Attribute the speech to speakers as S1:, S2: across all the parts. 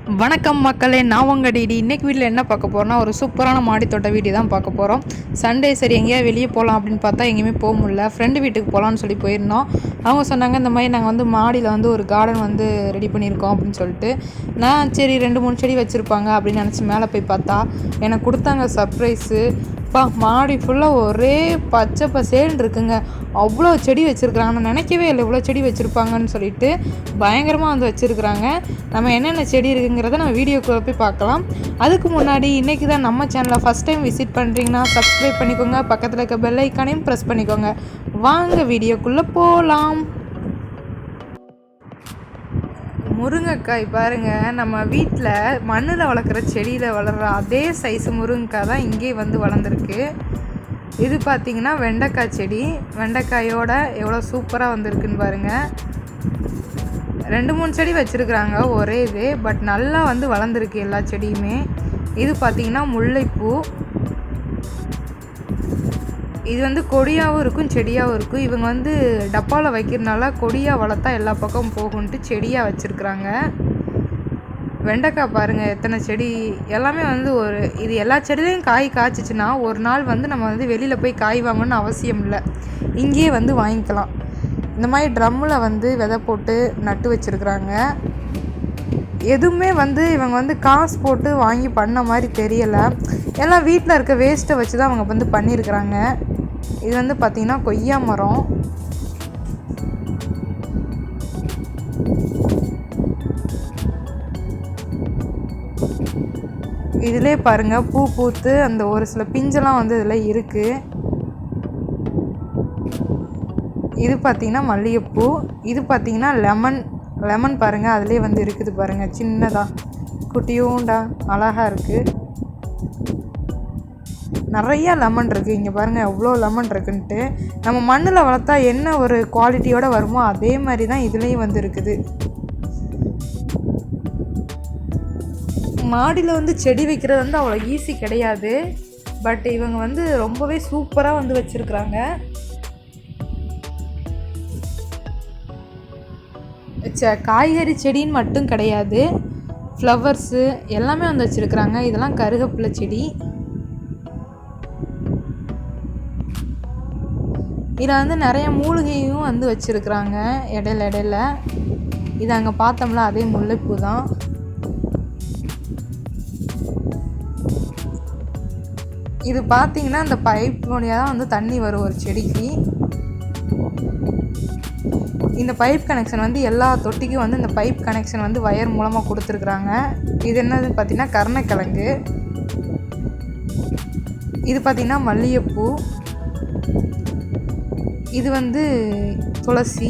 S1: வணக்கம் மக்களே, நான் உங்கள் டிடி. இன்றைக்கி வீட்டில் என்ன பார்க்க போகிறோன்னா, ஒரு சூப்பரான மாடி தோட்ட வீடியோ தான் பார்க்க போகிறோம். சண்டே சரி எங்கேயா வெளியே போகலாம் அப்படின்னு பார்த்தா எங்கேயுமே போக முடியல. ஃப்ரெண்டு வீட்டுக்கு போகலான்னு சொல்லி போயிருந்தோம். அவங்க சொன்னாங்க இந்த மாதிரி நாங்கள் வந்து மாடியில் வந்து ஒரு கார்டன் வந்து ரெடி பண்ணியிருக்கோம் அப்படின்னு சொல்லிட்டு. நான் சரி 2-3 செடி வச்சுருப்பாங்க அப்படின்னு நினச்சி மேலே போய் பார்த்தா எனக்கு கொடுத்தாங்க சர்ப்ரைஸு. மாடி ஃபுல்லாக ஒரே பச்சை பசேல்னு இருக்குங்க. அவ்வளோ செடி வச்சுருக்குறாங்க. நான் நினைக்கவே இல்லை இவ்வளோ செடி வச்சுருப்பாங்கன்னு சொல்லிட்டு. பயங்கரமாக வந்து வச்சுருக்குறாங்க. நம்ம என்னென்ன செடி இருக்குங்கிறத நம்ம வீடியோக்குள்ளே போய் பார்க்கலாம். அதுக்கு முன்னாடி இன்றைக்கி தான் நம்ம சேனலை ஃபஸ்ட் டைம் விசிட் பண்ணுறீங்கன்னா சப்ஸ்கிரைப் பண்ணிக்கோங்க. பக்கத்தில் இருக்க பெல் ஐக்கானையும் ப்ரெஸ் பண்ணிக்கோங்க. வாங்க வீடியோக்குள்ளே போகலாம். முருங்கைக்காய் பாருங்கள், நம்ம வீட்டில் மண்ணில் வளர்க்குற செடியில் வளர்கிற அதே சைஸு முருங்கைக்காய் தான் இங்கே வந்து வளர்ந்துருக்கு. இது பார்த்திங்கன்னா வெண்டைக்காய் செடி. வெண்டைக்காயோட எவ்வளோ சூப்பராக வந்திருக்குன்னு பாருங்கள். 2-3 செடி வச்சுருக்குறாங்க ஒரே இது, பட் நல்லா வந்து வளர்ந்துருக்கு எல்லா செடியுமே. இது பார்த்திங்கன்னா முல்லைப்பூ. இது வந்து கொடியாகவும் இருக்கும் செடியாகவும் இருக்கும். இவங்க வந்து டப்பாவில் வைக்கிறதுனால கொடியாக வளர்த்தா எல்லா பக்கமும் போகுன்ட்டு செடியாக வச்சுருக்குறாங்க. வெண்டைக்காய் பாருங்கள் எத்தனை செடி. எல்லாமே வந்து இது எல்லா செடியிலையும் காய் காய்ச்சிச்சின்னா ஒரு நாள் வந்து நம்ம வந்து வெளியில் போய் காய் வாங்கணும்னு அவசியம் இல்லை, இங்கேயே வந்து வாங்கிக்கலாம். இந்த மாதிரி ட்ரம்மில் வந்து விதை போட்டு நட்டு வச்சுருக்குறாங்க. எதுவுமே வந்து இவங்க வந்து காசு போட்டு வாங்கி பண்ண மாதிரி தெரியலை. எல்லாம் வீட்டில் இருக்க வேஸ்ட்டை வச்சு தான் அவங்க வந்து பண்ணியிருக்கிறாங்க. இது வந்து பார்த்திங்கன்னா கொய்யா மரம். இதிலே பாருங்கள் பூ பூத்து அந்த ஒரு சில பிஞ்செல்லாம் வந்து இதில் இருக்குது. இது பார்த்திங்கன்னா மல்லிகைப்பூ. இது பார்த்திங்கன்னா லெமன் பாருங்கள், அதிலே வந்து இருக்குது பாருங்கள், சின்னதாக குட்டியூண்டா அழகாக இருக்குது. நிறையா லெமன் இருக்குது இங்கே பாருங்கள், எவ்வளோ லெமன் இருக்குன்ட்டு. நம்ம மண்ணில் வளர்த்தா என்ன ஒரு குவாலிட்டியோடு வருமோ அதே மாதிரி தான் இதுலேயும் வந்து இருக்குது. மாடியில் வந்து செடி வைக்கிறது வந்து அவ்வளோ ஈஸி கிடையாது, பட் இவங்க வந்து ரொம்பவே சூப்பராக வந்து வச்சுருக்குறாங்க. காய்கறி செடின்னு மட்டும் கிடையாது, ஃப்ளவர்ஸு எல்லாமே வந்து வச்சுருக்குறாங்க. இதெல்லாம் கருகப்பிலை செடி. இதில் வந்து நிறைய மூலிகையும் வந்து வச்சுருக்குறாங்க இடையில. இது அங்கே பார்த்தோம்ல அதே முல்லைப்பூ தான். இது பார்த்திங்கன்னா அந்த பைப் வழியாக தான் வந்து தண்ணி வரும் ஒரு செடிக்கு. இந்த பைப் கனெக்ஷன் வந்து எல்லா தொட்டிக்கும் வந்து இந்த பைப் கனெக்ஷன் வந்து வயர் மூலமாக கொடுத்துருக்குறாங்க. இது என்னதுன்னு பார்த்திங்கன்னா கருணக்கிழங்கு. இது பார்த்திங்கன்னா மல்லிகைப்பூ. இது வந்து துளசி.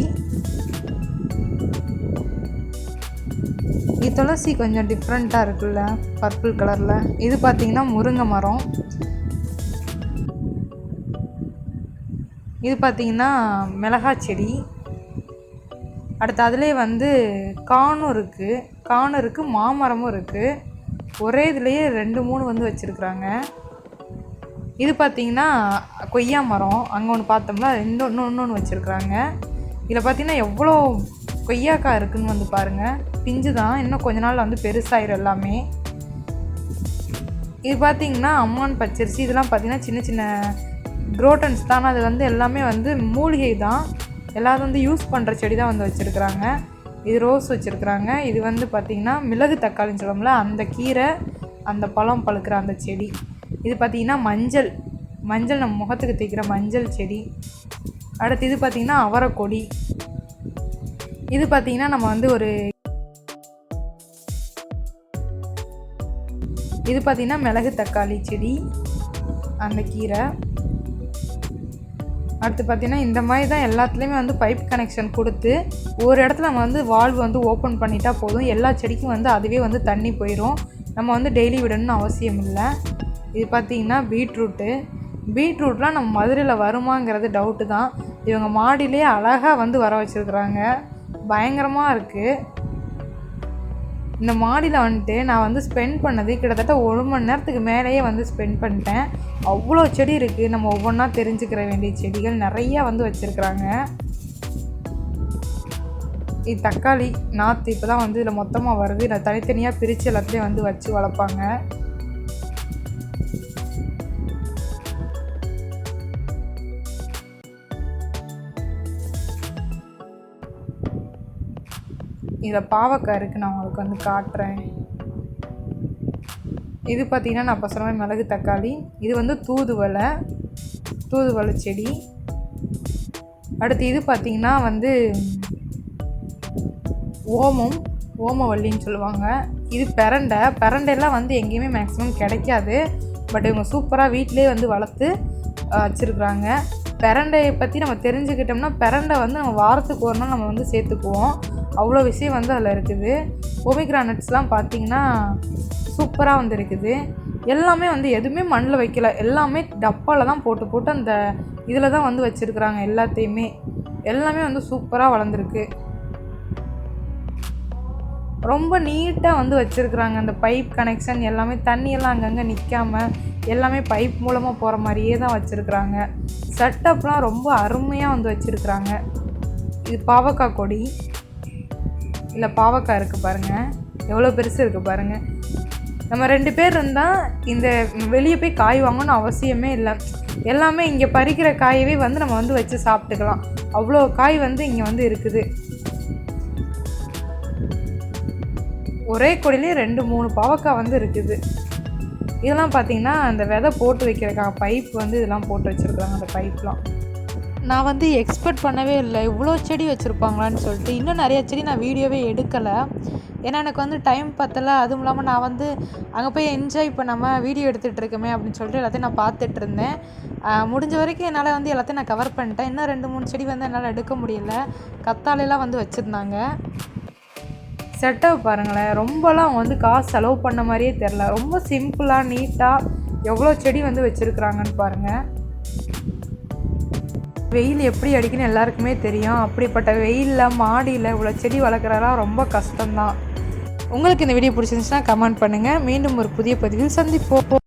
S1: இது துளசி கொஞ்சம் டிஃப்ரெண்ட்டாக இருக்குல்ல, பர்பிள் கலரில். இது பார்த்திங்கன்னா முருங்கை மரம். இது பார்த்திங்கன்னா மிளகாய் செடி. அடுத்து அதிலே வந்து காணும் இருக்குது, மாமரமும் இருக்குது. ஒரே இதுலேயே 2-3 வந்து வச்சுருக்குறாங்க. இது பார்த்திங்கன்னா கொய்யா மரம். அங்கே ஒன்று பார்த்தோம்னா இன்னொன்று வச்சுருக்குறாங்க. இதில் பார்த்திங்கன்னா எவ்வளோ கொய்யாக்காய் இருக்குதுன்னு வந்து பாருங்கள். பிஞ்சு தான், இன்னும் கொஞ்ச நாள் வந்து பெருசாயிரும் எல்லாமே. இது பார்த்திங்கன்னா அம்மான் பச்சரிசி. இதெல்லாம் பார்த்திங்கன்னா சின்ன சின்ன குரோட்டன்ஸ் தான். அது வந்து எல்லாமே வந்து மூலிகை தான். எல்லோரும் வந்து யூஸ் பண்ணுற செடி தான் வந்து வச்சுருக்குறாங்க. இது ரோஸ் வச்சுருக்குறாங்க. இது வந்து பார்த்திங்கன்னா மிளகு தக்காளின்னு சொல்லணும்ல, அந்த கீரை, அந்த பழம் பழுக்கிற அந்த செடி. இது பார்த்திங்கன்னா மஞ்சள் நம்ம முகத்துக்கு தேய்க்கிற மஞ்சள் செடி. அடுத்து இது பார்த்திங்கன்னா அவரைக்கொடி. இது பார்த்திங்கன்னா நம்ம வந்து இது பார்த்திங்கன்னா மிளகு தக்காளி செடி, அந்த கீரை. அடுத்து பார்த்திங்கன்னா இந்த மாதிரி தான் எல்லாத்துலேயுமே வந்து பைப் கனெக்ஷன் கொடுத்து ஒரு இடத்துல நம்ம வந்து வால்வு வந்து ஓப்பன் பண்ணிட்டா போதும். எல்லா செடிக்கும் வந்து அதுவே வந்து தண்ணி போயிடும். நம்ம வந்து டெய்லி விடணும்னு அவசியம் இல்லை. இது பார்த்திங்கன்னா பீட்ரூட்லாம் நம்ம மதுரையில் வருமாங்கிறது டவுட்டு தான். இவங்க மாடியிலே அழகாக வந்து வர வச்சுருக்குறாங்க. பயங்கரமாக இருக்குது. இந்த மாடியில் வந்துட்டு நான் வந்து ஸ்பெண்ட் பண்ணது கிட்டத்தட்ட 1 மணி நேரத்துக்கு மேலேயே வந்து ஸ்பெண்ட் பண்ணிட்டேன். அவ்வளோ செடி இருக்குது. நம்ம ஒவ்வொன்றா தெரிஞ்சுக்கிற வேண்டிய செடிகள் நிறையா வந்து வச்சுருக்குறாங்க. இது தக்காளி நாற்று இப்போ தான் வந்து இதில் மொத்தமாக வருது. இதில் தனித்தனியாக பிரித்து எல்லாத்துலேயும் வந்து வச்சு வளர்ப்பாங்க. இதில் பாவக்காய் இருக்குது, நான் உங்களுக்கு வந்து காட்டுறேன். இது பார்த்திங்கன்னா நான் இப்போ சொன்ன மிளகு தக்காளி. இது வந்து தூதுவளை செடி. அடுத்து இது பார்த்திங்கன்னா வந்து ஓமவல்லின்னு சொல்லுவாங்க. இது பெரண்டைலாம் வந்து எங்கேயுமே மேக்ஸிமம் கிடைக்காது. பட் இவங்க சூப்பராக வீட்டிலே வந்து வளர்த்து வச்சுருக்குறாங்க. பெரண்டையை பற்றி நம்ம தெரிஞ்சுக்கிட்டோம்னா பெரண்டை வந்து நம்ம வாரத்துக்கு ஒரு நாள் நம்ம வந்து சேர்த்துக்குவோம். அவ்வளோ விஷயம் வந்து அதில் இருக்குது. பொமிகிரானட்ஸ்லாம் பார்த்திங்கன்னா சூப்பராக வந்து இருக்குது. எல்லாமே வந்து எதுவுமே மண்ணில் வைக்கல, எல்லாமே டப்பாவில் தான் போட்டு அந்த இதில் தான் வந்து வச்சுருக்குறாங்க. எல்லாமே வந்து சூப்பராக வளர்ந்துருக்கு. ரொம்ப நீட்டாக வந்து வச்சுருக்குறாங்க. அந்த பைப் கனெக்ஷன் எல்லாமே, தண்ணியெல்லாம் அங்கங்கே நிற்காமல் எல்லாமே பைப் மூலமாக போகிற மாதிரியே தான் வச்சுருக்குறாங்க. செட்டப்லாம் ரொம்ப அருமையாக வந்து வச்சுருக்குறாங்க. இது பாவக்காய் கொடி. இல்லை பாவக்காய் இருக்குது பாருங்கள், எவ்வளோ பெருசு இருக்குது பாருங்கள். நம்ம 2 பேர் இருந்தால் இந்த வெளியே போய் காய் வாங்கணும்னு அவசியமே இல்லை. எல்லாமே இங்கே பறிக்கிற காயவே வந்து நம்ம வந்து வச்சு சாப்பிட்டுக்கலாம். அவ்வளோ காய் வந்து இங்கே வந்து இருக்குது. ஒரே கொடியிலே 2-3 பாவக்காய் வந்து இருக்குது. இதெல்லாம் பார்த்திங்கன்னா அந்த விதை போட்டு வைக்கிறக்காக பைப் வந்து இதெல்லாம் போட்டு வச்சுருக்குறாங்க. அந்த பைப்லாம் நான் வந்து எக்ஸ்பெக்ட் பண்ணவே இல்லை இவ்வளோ செடி வச்சுருப்பாங்களான்னு சொல்லிட்டு. இன்னும் நிறைய செடி நான் வீடியோவே எடுக்கலை, ஏன்னா எனக்கு வந்து டைம் பத்தலை. அதுவும் இல்லாமல் நான் வந்து அங்கே போய் என்ஜாய் பண்ணாமல் வீடியோ எடுத்துகிட்டு இருக்கேமே அப்படின்னு சொல்லிட்டு எல்லாத்தையும் நான் பார்த்துட்டு இருந்தேன். முடிஞ்ச வரைக்கும் என்னால் வந்து எல்லாத்தையும் நான் கவர் பண்ணிட்டேன். இன்னும் 2-3 செடி வந்து என்னால் எடுக்க முடியல. கத்தாழைலாம் வந்து வச்சுருந்தாங்க. செட்டப் பாருங்களேன், ரொம்பலாம் அவங்க வந்து காசு செலவு பண்ண மாதிரியே தெரில. ரொம்ப சிம்பிளாக நீட்டாக எவ்வளோ செடி வந்து வச்சுருக்குறாங்கன்னு பாருங்கள். வெயில் எப்படி அடிக்குன்னு எல்லாருக்குமே தெரியும். அப்படிப்பட்ட வெயிலில் மாடியில் இவ்வளோ செடி வளர்க்குறதெல்லாம் ரொம்ப கஷ்டம்தான். உங்களுக்கு இந்த வீடியோ பிடிச்சிருந்துச்சுன்னா கமெண்ட் பண்ணுங்கள். மீண்டும் ஒரு புதிய பதிவில் சந்திப்போம்.